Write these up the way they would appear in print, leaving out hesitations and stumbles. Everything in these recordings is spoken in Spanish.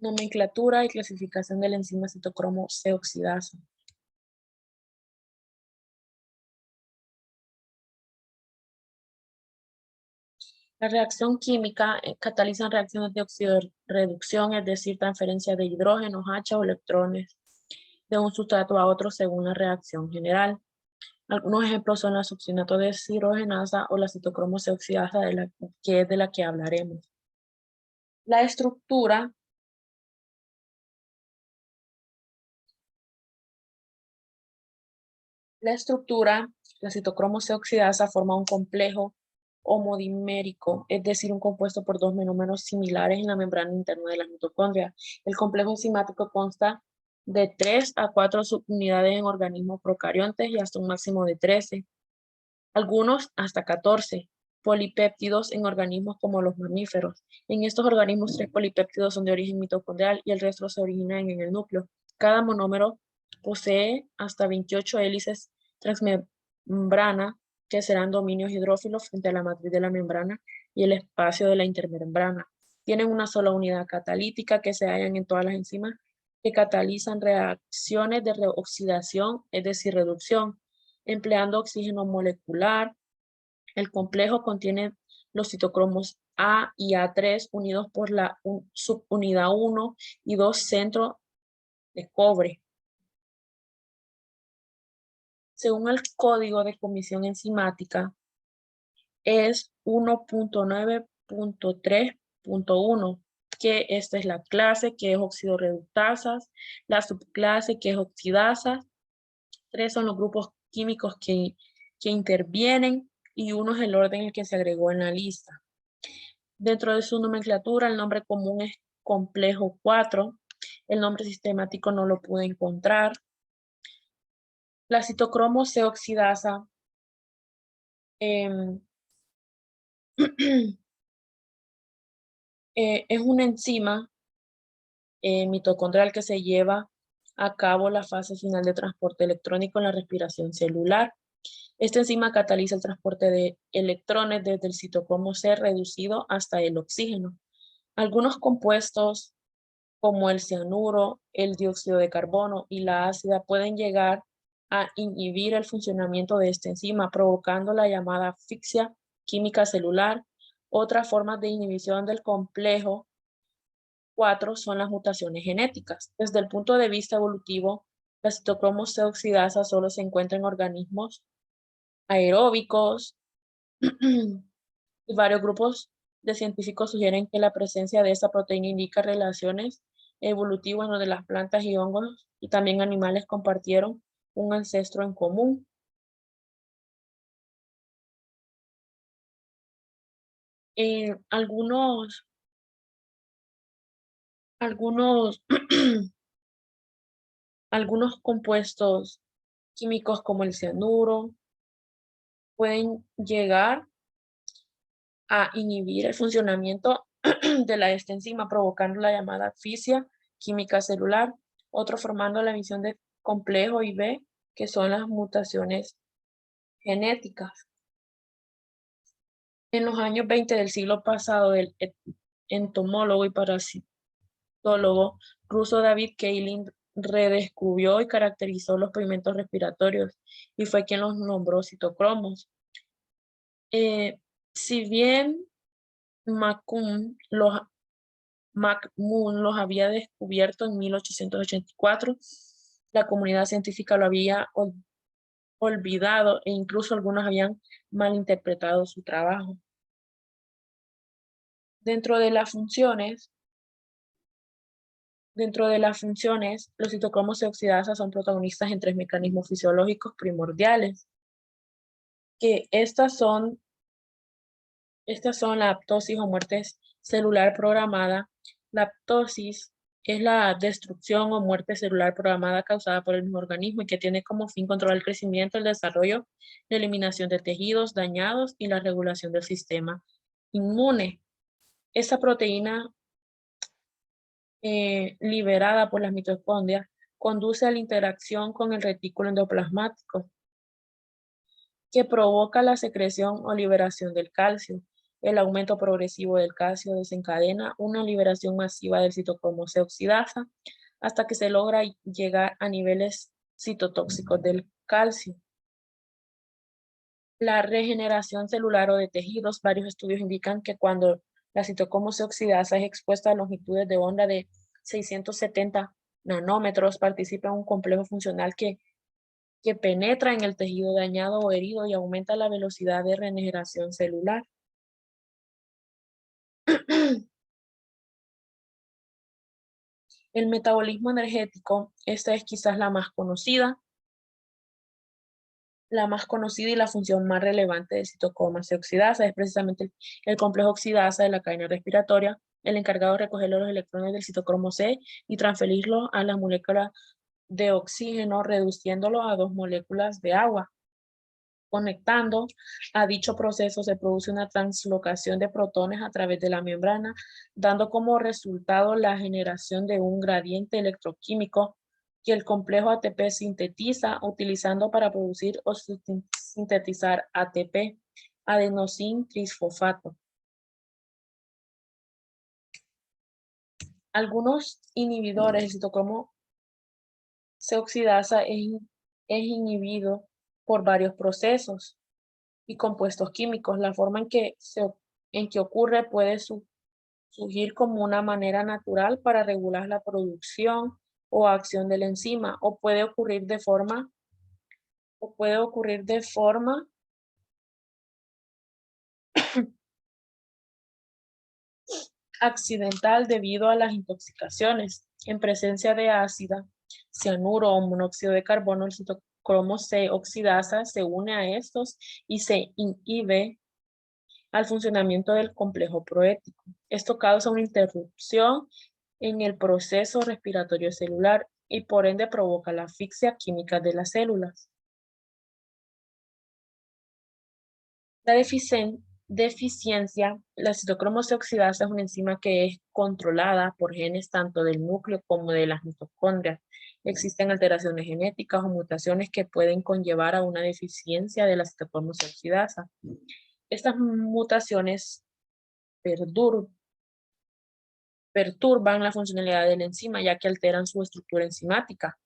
Nomenclatura y clasificación de la enzima citocromo C oxidasa. La reacción química cataliza reacciones de oxidorreducción, es decir, transferencia de hidrógenos, H o electrones de un sustrato a otro según la reacción general. Algunos ejemplos son la succinato deshidrogenasa o la citocromo C oxidasa, que es de la que hablaremos. La estructura la citocromo C oxidasa forma un complejo homodimérico, es decir, un compuesto por dos monómeros similares en la membrana interna de las mitocondrias. El complejo enzimático consta de 3 a 4 subunidades en organismos procariontes y hasta un máximo de 13, algunos hasta 14 polipéptidos en organismos como los mamíferos. En estos organismos, 3 polipéptidos son de origen mitocondrial y el resto se originan en el núcleo. Cada monómero posee hasta 28 hélices transmembrana que serán dominios hidrófilos frente a la matriz de la membrana y el espacio de la intermembrana. Tienen una sola unidad catalítica que se hallan en todas las enzimas que catalizan reacciones de reoxidación, es decir, reducción, empleando oxígeno molecular. El complejo contiene los citocromos A y A3 unidos por la subunidad 1 y 2 centros de cobre. Según el código de comisión enzimática, es 1.9.3.1, que esta es la clase que es oxidorreductasas, la subclase que es oxidasas, 3 son los grupos químicos que intervienen y 1 es el orden en el que se agregó en la lista. Dentro de su nomenclatura, el nombre común es complejo 4, el nombre sistemático no lo pude encontrar. La citocromo C oxidasa es una enzima mitocondrial que se lleva a cabo la fase final de transporte electrónico en la respiración celular. Esta enzima cataliza el transporte de electrones desde el citocromo C reducido hasta el oxígeno. Algunos compuestos como el cianuro, el dióxido de carbono y la ácida pueden llegar a inhibir el funcionamiento de esta enzima, provocando la llamada asfixia química celular. Otras formas de inhibición del complejo 4 son las mutaciones genéticas. Desde el punto de vista evolutivo, la citocromo C oxidasa solo se encuentra en organismos aeróbicos y varios grupos de científicos sugieren que la presencia de esta proteína indica relaciones evolutivas donde las plantas y hongos y también animales compartieron un ancestro en común. Algunos algunos compuestos químicos como el cianuro pueden llegar a inhibir el funcionamiento de esta enzima, provocando la llamada asfixia química celular, otro formando la emisión de complejo IB, que son las mutaciones genéticas. En los años 20 del siglo pasado, el entomólogo y parasitólogo ruso David Kaelin redescubrió y caracterizó los pigmentos respiratorios y fue quien los nombró citocromos. Si bien McMahon los había descubierto en 1884, la comunidad científica lo había olvidado e incluso algunos habían malinterpretado su trabajo. Dentro de las funciones, los citocromos C oxidasa son protagonistas en 3 mecanismos fisiológicos primordiales, que estas son la apoptosis o muerte celular programada. La apoptosis es la destrucción o muerte celular programada causada por el mismo organismo y que tiene como fin controlar el crecimiento, el desarrollo, la eliminación de tejidos dañados y la regulación del sistema inmune. Esta proteína liberada por las mitocondrias conduce a la interacción con el retículo endoplasmático, que provoca la secreción o liberación del calcio. El aumento progresivo del calcio desencadena una liberación masiva del citocromo C oxidasa hasta que se logra llegar a niveles citotóxicos del calcio. La regeneración celular o de tejidos, varios estudios indican que cuando la citocromo C oxidasa es expuesta a longitudes de onda de 670 nanómetros, participa en un complejo funcional que penetra en el tejido dañado o herido y aumenta la velocidad de regeneración celular. El metabolismo energético, esta es quizás la más conocida y la función más relevante del citocromo C oxidasa es precisamente el complejo oxidasa de la cadena respiratoria, el encargado de recoger los electrones del citocromo C y transferirlos a la molécula de oxígeno, reduciéndolo a 2 moléculas de agua. Conectando a dicho proceso se produce una translocación de protones a través de la membrana, dando como resultado la generación de un gradiente electroquímico que el complejo ATP sintetiza utilizando para producir o sintetizar ATP, adenosín trisfosfato. Algunos inhibidores del citocromo C oxidasa es inhibido por varios procesos y compuestos químicos. La forma en que ocurre puede surgir como una manera natural para regular la producción o acción de la enzima, o puede ocurrir de forma accidental debido a las intoxicaciones. En presencia de ácida, cianuro o monóxido de carbono, el citocromo C oxidasa se une a estos y se inhibe al funcionamiento del complejo proético. Esto causa una interrupción en el proceso respiratorio celular y por ende provoca la asfixia química de las células. La deficiencia, la citocromo C oxidasa es una enzima que es controlada por genes tanto del núcleo como de las mitocondrias. Existen alteraciones genéticas o mutaciones que pueden conllevar a una deficiencia de la citocromo C oxidasa. Estas mutaciones perturban la funcionalidad de la enzima ya que alteran su estructura enzimática,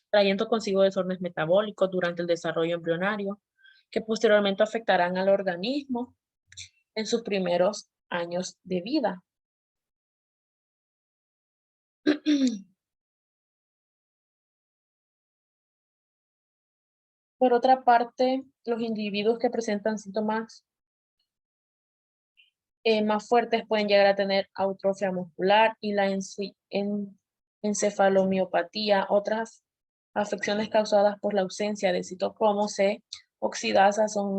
trayendo consigo desórdenes metabólicos durante el desarrollo embrionario que posteriormente afectarán al organismo en sus primeros años de vida. Por otra parte, los individuos que presentan síntomas más fuertes pueden llegar a tener atrofia muscular y la encefalomiopatía, otras afecciones causadas por la ausencia de citocromo C oxidasa son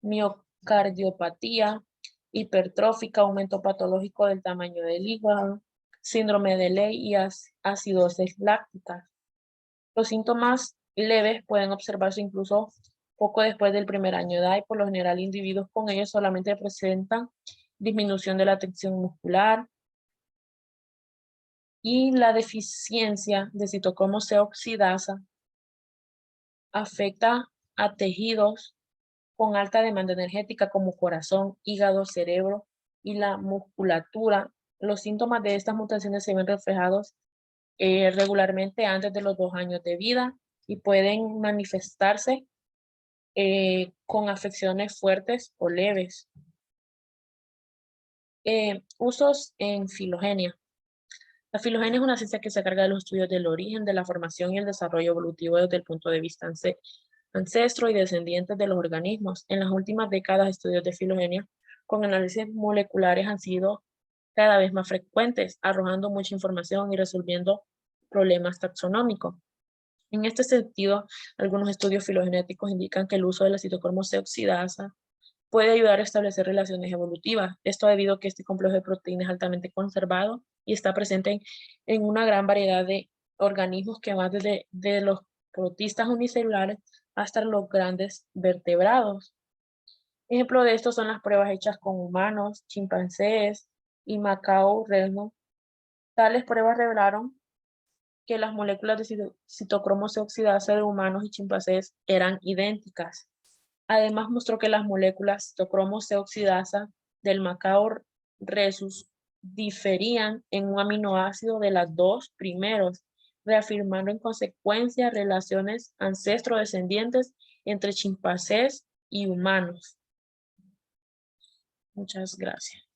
miocardiopatía hipertrófica, aumento patológico del tamaño del hígado, síndrome de Leigh y acidosis láctica. Los síntomas leves pueden observarse incluso poco después del primer año de edad y por lo general individuos con ellos solamente presentan disminución de la tensión muscular y la deficiencia de citocromo C oxidasa afecta a tejidos con alta demanda energética como corazón, hígado, cerebro y la musculatura. Los síntomas de estas mutaciones se ven reflejados regularmente antes de los 2 años de vida y pueden manifestarse con afecciones fuertes o leves. Usos en filogenia. La filogenia es una ciencia que se encarga de los estudios del origen, de la formación y el desarrollo evolutivo desde el punto de vista ancestro y descendientes de los organismos. En las últimas décadas, estudios de filogenia con análisis moleculares han sido cada vez más frecuentes, arrojando mucha información y resolviendo problemas taxonómicos. En este sentido, algunos estudios filogenéticos indican que el uso de la citocromo C oxidasa puede ayudar a establecer relaciones evolutivas. Esto debido a que este complejo de proteínas es altamente conservado y está presente en una gran variedad de organismos que van desde los protistas unicelulares hasta los grandes vertebrados. Ejemplo de esto son las pruebas hechas con humanos, chimpancés y Macao Reno. Tales pruebas revelaron que las moléculas de citocromo C oxidasa de humanos y chimpancés eran idénticas. Además mostró que las moléculas citocromo C oxidasa del Macao rhesus diferían en un aminoácido de las dos primeros, reafirmando en consecuencia relaciones ancestro-descendientes entre chimpancés y humanos. Muchas gracias.